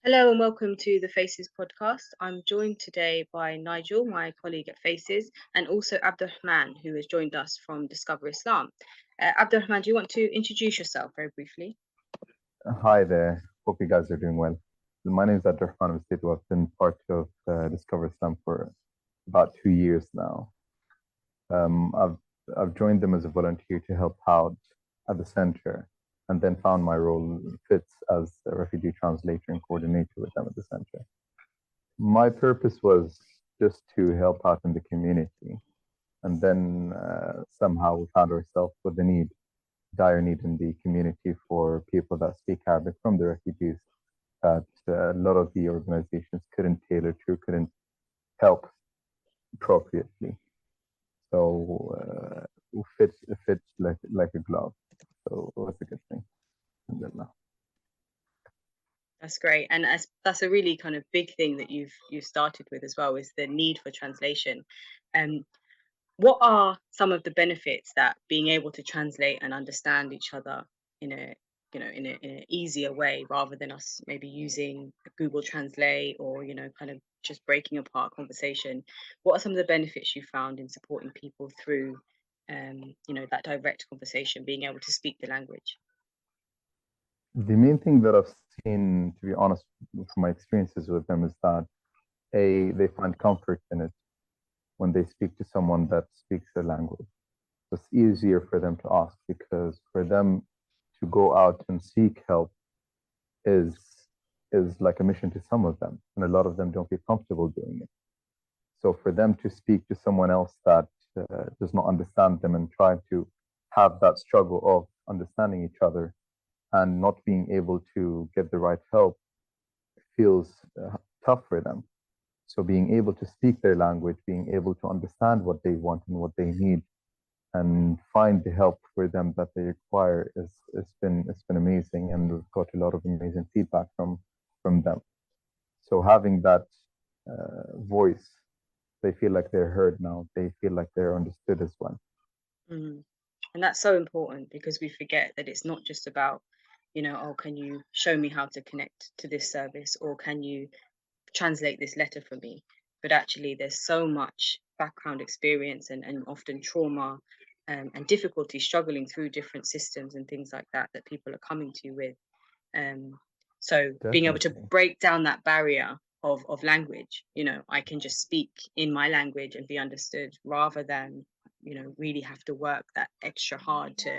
Hello and welcome to the Faces podcast. I'm joined today by Nigel, my colleague at Faces, and also Abderrahmane, who has joined us from Discover Islam. Abderrahmane, do you want to introduce yourself very briefly? Hi there. Hope you guys are doing well. My name is Abderrahmane Mezdidioua. I've been part of Discover Islam for about 2 years now. I've joined them as a volunteer to help out at the center, and then found my role fits as a refugee translator and coordinator with them at the center. My purpose was just to help out in the community, and then somehow we found ourselves with the dire need in the community for people that speak Arabic from the refugees that a lot of the organizations couldn't tailor to, couldn't help appropriately. So it fits like a glove. So it's a good thing. Alhamdulillah. That's great, and that's a really kind of big thing that you've started with as well, is the need for translation. What are some of the benefits that being able to translate and understand each other in a in an easier way, rather than us maybe using Google Translate or kind of just breaking apart conversation? What are some of the benefits you found in supporting people through that direct conversation, being able to speak the language? The main thing that I've seen, to be honest, from my experiences with them, is that they find comfort in it when they speak to someone that speaks their language. It's easier for them to ask, because for them to go out and seek help is like a mission to some of them, and a lot of them don't feel comfortable doing it. So for them to speak to someone else that does not understand them, and try to have that struggle of understanding each other and not being able to get the right help feels tough for them. So being able to speak their language, being able to understand what they want and what they need, and find the help for them that they require, it's been amazing, and we've got a lot of amazing feedback from them. So having that voice, they feel like they're heard now. They feel like they're understood as well. Mm. And that's so important, because we forget that it's not just about, oh, can you show me how to connect to this service, or can you translate this letter for me? But actually, there's so much background experience and often trauma and difficulty struggling through different systems and things like that people are coming to you with. So being able to Definitely. break down that barrier of language, I can just speak in my language and be understood, rather than really have to work that extra hard to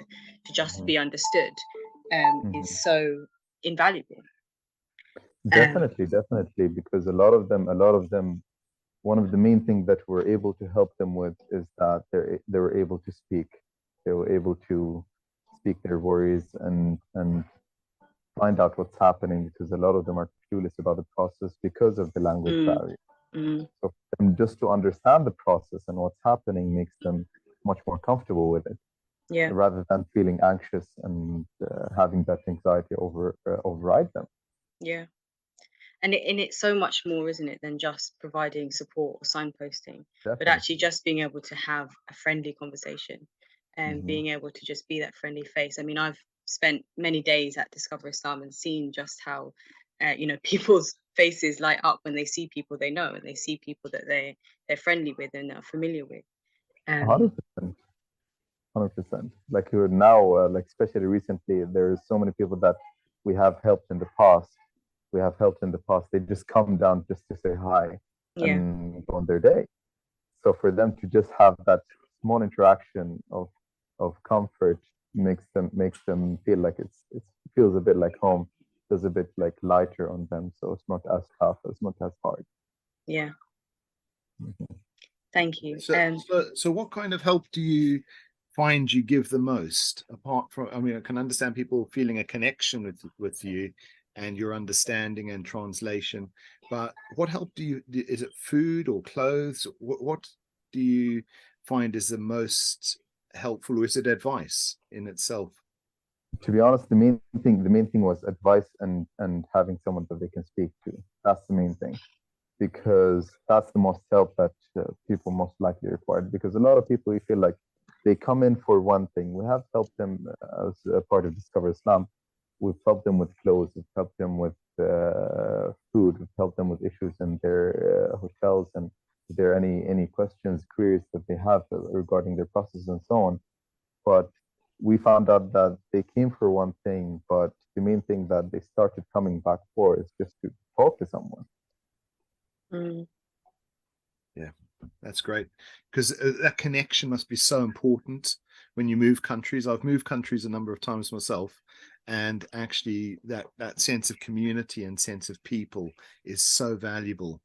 just Mhm. be understood, Mhm. is so invaluable. um Definitely, because a lot of them, one of the main things that we're able to help them with is that they were able to speak. They were able to speak their worries and find out what's happening, because a lot of them are clueless about the process because of the language mm, barrier. mm, So for them just to understand the process and what's happening makes them much more comfortable with it, yeah, rather than feeling anxious and having that anxiety override them. yeah. And it's so much more, isn't it, than just providing support or signposting, but actually Definitely. just being able to have a friendly conversation and Hmm. being able to just be that friendly face. I mean, I've spent many days at Discover Islam and seen just how people's faces light up when they see people they know, and they see people that they're friendly with and are familiar with. um 100%. 100%. Like you're now, like especially recently, there's so many people that we have helped in the past. We have helped in the past. They just come down just to say hi yeah, and go on their day. So for them to just have that small interaction of comfort makes them feel like it feels a bit like home, feels a bit like lighter on them. So it's not as tough, it's not as hard. yeah. Mhm. Thank you. So what kind of help do you find you give the most, apart from, I mean, I can understand people feeling a connection with you and your understanding and translation, but what help is it food or clothes? What do you find is the most helpful, or is it advice in itself? To be honest, the main thing was advice and having someone that they can speak to. That's the main thing, because that's the most help that people most likely require. Because a lot of people, you feel like they come in for one thing. We have helped them as a part of Discover Islam. We've helped them with clothes. We've helped them with food. We've helped them with issues in their hotels, and if there are any questions, queries that they have regarding their process and so on. But we found out that they came for one thing, but the main thing that they started coming back for is just to talk to someone. Mm. Yeah, that's great, because that connection must be so important when you move countries. I've moved countries a number of times myself, and actually that sense of community and sense of people is so valuable.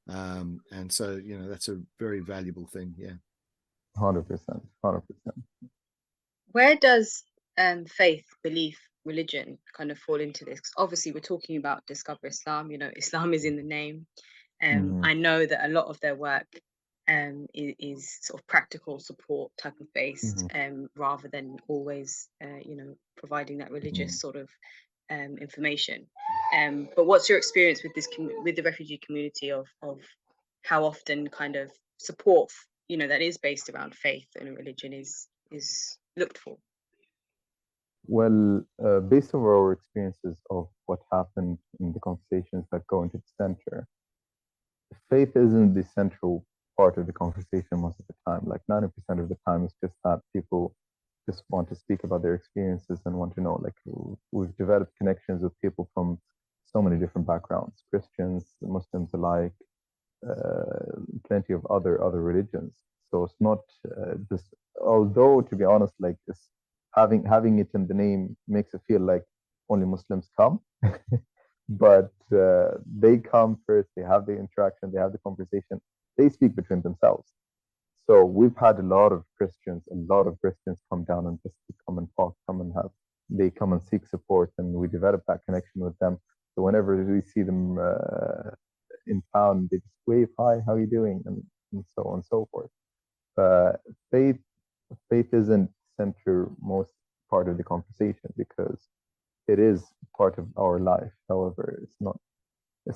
And so, you know, that's a very valuable thing. Yeah. 100%, 100%. Where does faith, belief, religion kind of fall into this? 'Cause obviously, we're talking about Discover Islam. You know, Islam is in the name. I know that a lot of their work is sort of practical support type of based, rather than always, you know, providing that religious sort of information. But what's your experience with this with the refugee community of how often kind of support, you know, that is based around faith and religion is looked for? Well, based on our experiences of what happened in the conversations that go into the center, faith isn't the central part of the conversation most of the time. Like 90% of the time, it's just that people just want to speak about their experiences and want to know. Like we've developed connections with people from so many different backgrounds, Christians, Muslims alike, plenty of other religions. So it's not just. Although, to be honest, like it's having it in the name makes it feel like only Muslims come. But they come first, they have the interaction, they have the conversation, they speak between themselves. So we've had a lot of Christians come down and just to come and talk, they come and seek support, and we develop that connection with them. So whenever we see them in town, they just wave, hi, how are you doing? And so on and so forth. Faith isn't center most part of the conversation because it is part of our life. However, it's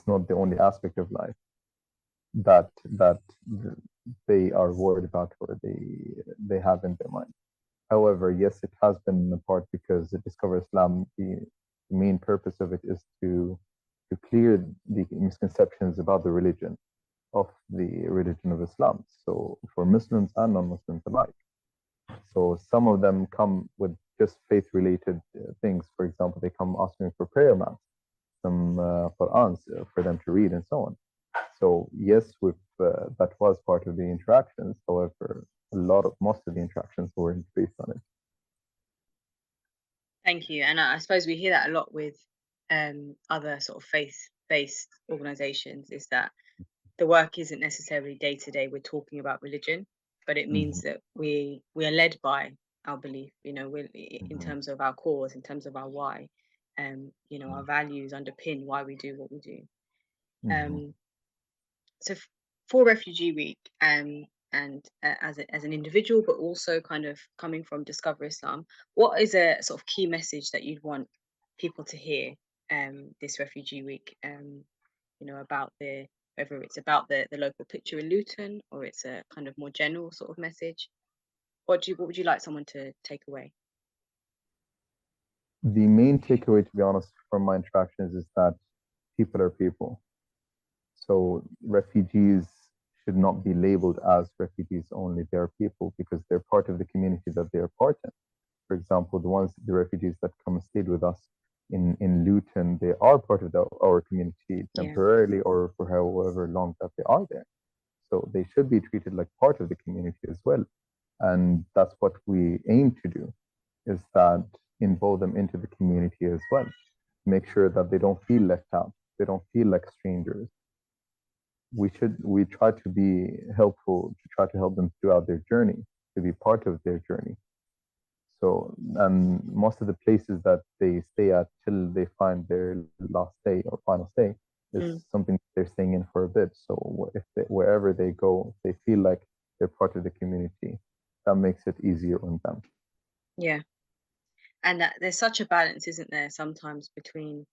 not the only aspect of life that they are worried about or they have in their mind. However, yes, it has been a part because Discover Islam, the main purpose of it is to clear the misconceptions about the religion of Islam. So for Muslims and non-Muslims alike. So some of them come with just faith-related things. For example, they come asking for prayer mats, some Qur'ans for them to read, and so on. So yes, that was part of the interactions. However, most of the interactions weren't based on it. Thank you. And I suppose we hear that a lot with other sort of faith-based organizations, is that the work isn't necessarily day to day. We're talking about religion, but it means that we are led by our belief. You know, we're in terms of our cause, in terms of our why. You know, our values underpin why we do what we do. So for Refugee Week, and as an individual, but also kind of coming from Discover Islam, what is a sort of key message that you'd want people to hear this Refugee Week? You know, about whether it's about the local picture in Luton or it's a kind of more general sort of message. What would you like someone to take away? The main takeaway, to be honest, from my interactions is that people are people. So refugees should not be labeled as refugees only. They are people because they're part of the community that they are part in. For example, the refugees that come and stayed with us in Luton, they are part of our community temporarily or for however long that they are there. So they should be treated like part of the community as well. And that's what we aim to do, is that involve them into the community as well. Make sure that they don't feel left out. They don't feel like strangers. We try to be helpful, to try to help them throughout their journey, to be part of their journey. So, and most of the places that they stay at till they find their last day or final stay is something they're staying in for a bit. So wherever they go, they feel like they're part of the community. That makes it easier on them. Yeah. And that there's such a balance, isn't there, sometimes between,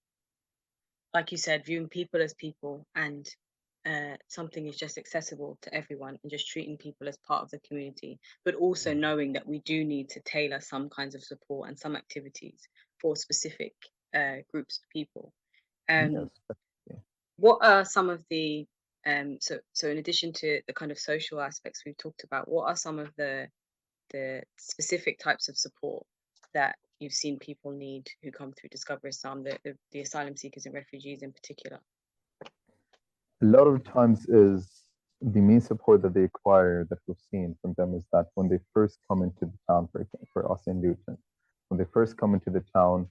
like you said, viewing people as people and something is just accessible to everyone and just treating people as part of the community, but also knowing that we do need to tailor some kinds of support and some activities for specific groups of people. Yes. What are some of the so in addition to the kind of social aspects we've talked about, what are some of the specific types of support that you've seen people need who come through Discover Islam, the asylum seekers and refugees in particular? A lot of times is the main support that they acquire that we've seen from them is that when they first come into the town, for us in Luton, when they first come into the town,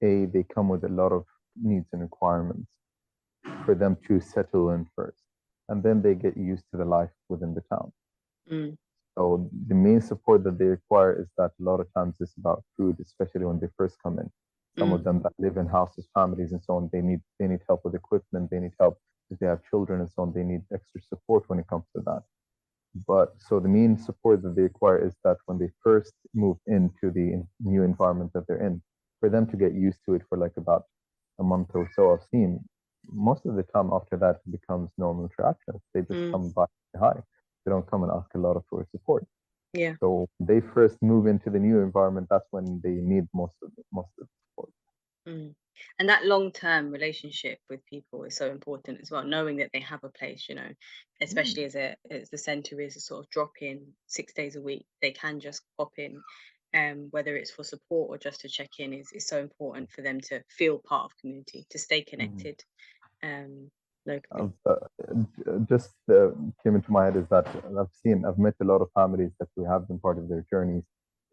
they come with a lot of needs and requirements for them to settle in first, and then they get used to the life within the town. Mm, So the main support that they require is that a lot of times it's about food, especially when they first come in. Some of mm, them that live in houses, families, and so on, they need help with equipment. They need help if they have children and so on. They need extra support when it comes to that. But so the main support that they require is that when they first move into the new environment that they're in, for them to get used to it for like about a month or so. I've seen most of the time after that it becomes normal interactions. They just mm, come by say hi. They don't come and ask a lot of for support. yeah. So they first move into the new environment. That's when they need most of the support. Mm. And that long-term relationship with people is so important as well, knowing that they have a place, especially as the centre is a sort of drop in 6 days a week, they can just pop in, whether it's for support or just to check in is so important for them to feel part of community, to stay Mhm. connected locally. Just came into my head is that I've met a lot of families that we have been part of their journeys.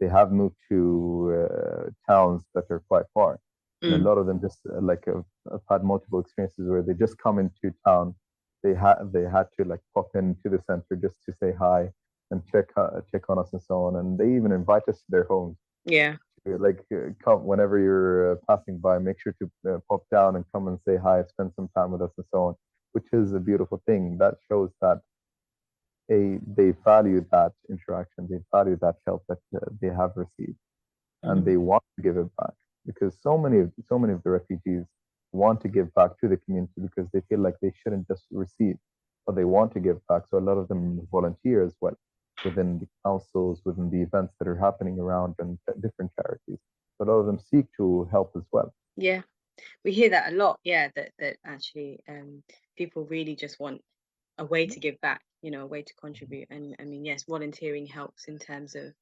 They have moved to towns that are quite far, and a Mm, lot of them just I've had multiple experiences where they just come into town. They had to like pop into the center just to say hi and check on us and so on, and they even invite us to their homes. yeah. Come whenever you're passing by, make sure to pop down and come and say hi, spend some time with us and so on, which is a beautiful thing. That shows that they value that interaction, they value that help that they have received, and Mm, they want to give it back, because so many of the refugees want to give back to the community because they feel like they shouldn't just receive, but they want to give back. So a lot of them volunteer as well within the councils, within the events that are happening around, and different charities. So a lot of them seek to help as well. yeah. We hear that a lot, yeah, that actually people really just want a way to give back, a way to contribute. And I mean, yes, volunteering helps in terms of,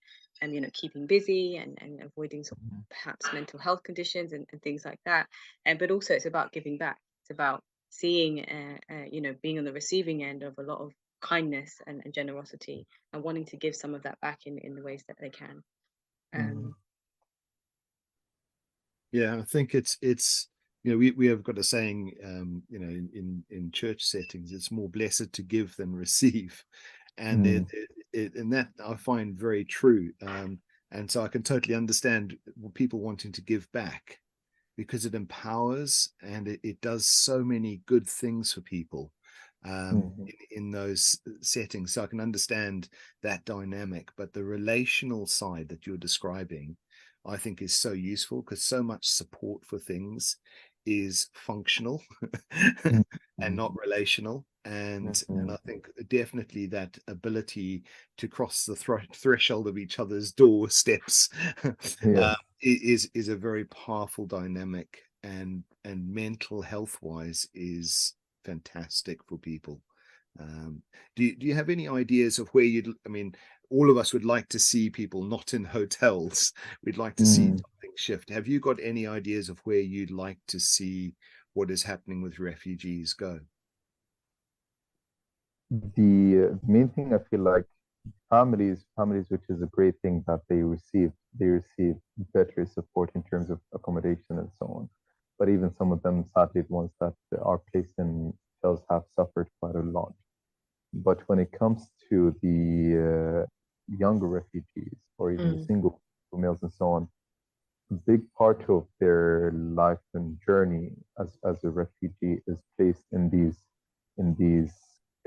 keeping busy and avoiding sort of perhaps mental health conditions and things like that. And but also it's about giving back. It's about seeing, being on the receiving end of a lot of kindness and generosity and wanting to give some of that back in the ways that they can. Mhm. Um, Yeah, I think it's we have got a saying, in church settings, it's more blessed to give than receive, and Mm. and that I find very true. And so I can totally understand people wanting to give back, because it empowers and it does so many good things for people Mhm. in those settings. So I can understand that dynamic, but the relational side that you're describing, I think, is so useful, because so much support for things is functional and Mhm. not relational. And Mhm. I think definitely that ability to cross the threshold of each other's doorsteps Yes. is a very powerful dynamic, and mental health wise is fantastic for people. Do you have any ideas of where you'd, I mean, all of us would like to see people not in hotels. We'd like to see Mm. something shift. Have you got any ideas of where you'd like to see what is happening with refugees go? The main thing I feel like families, which is a great thing that they receive better support in terms of accommodation and so on. But even some of them, sadly, the ones that are placed in hotels have suffered quite a lot. But when it comes to the younger refugees or even the mm, single males and so on, a big part of their life and journey as a refugee is placed in these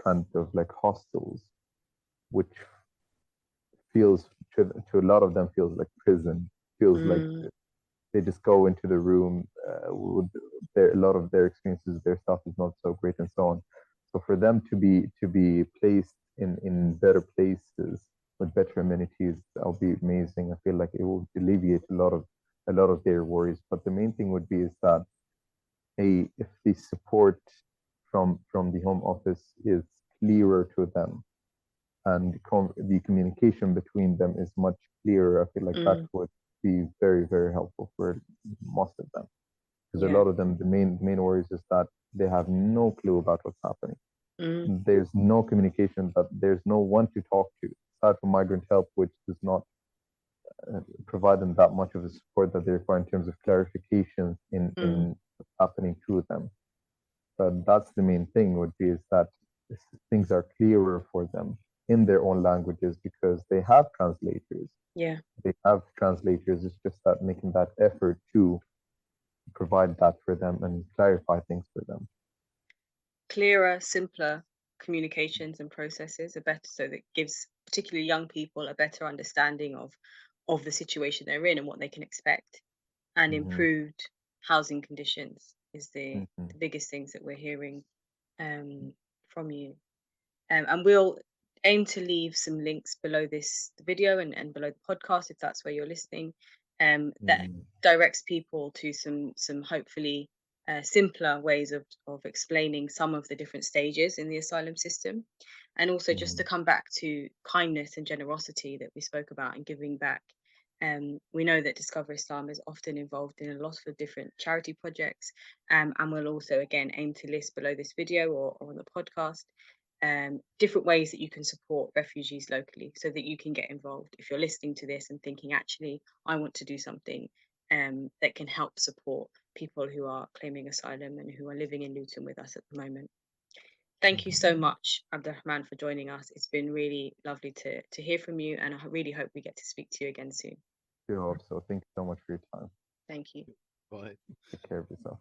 kind of like hostels, which feels to a lot of them feels like prison. Feels like mm, they just go into the room. A lot of their experiences, their stuff is not so great, and so on. So for them to be placed in better places with better amenities, that'll be amazing. I feel like it will alleviate a lot of their worries. But the main thing would be is that if the support from the Home Office is clearer to them, and the communication between them is much clearer. I feel like that would be very, very helpful for most of them, because a lot of them, the main worries is that they have no clue about what's happening. There's no communication, that there's no one to talk to aside from migrant help, which does not provide them that much of the support that they require in terms of clarifications in what's happening to them. But that's the main thing, would be, is that things are clearer for them in their own languages, because they have translators. Yeah. They have translators. It's just that making that effort to provide that for them and clarify things for them. Clearer, simpler communications and processes are better, so that gives particularly young people a better understanding of the situation they're in and what they can expect. And improved housing conditions is the biggest things that we're hearing from you. And we'll aim to leave some links below this video and below the podcast, if that's where you're listening, that directs people to some hopefully simpler ways of explaining some of the different stages in the asylum system. And also just to come back to kindness and generosity that we spoke about, and giving back. We know that Discover Islam is often involved in a lot of different charity projects, and we'll also again aim to list below this video or on the podcast different ways that you can support refugees locally, so that you can get involved if you're listening to this and thinking, actually, I want to do something that can help support people who are claiming asylum and who are living in Luton with us at the moment. Thank you so much, Abderrahmane, for joining us. It's been really lovely to hear from you, and I really hope we get to speak to you again soon. I hope so. Thank you so much for your time. Thank you. Bye. Take care of yourself.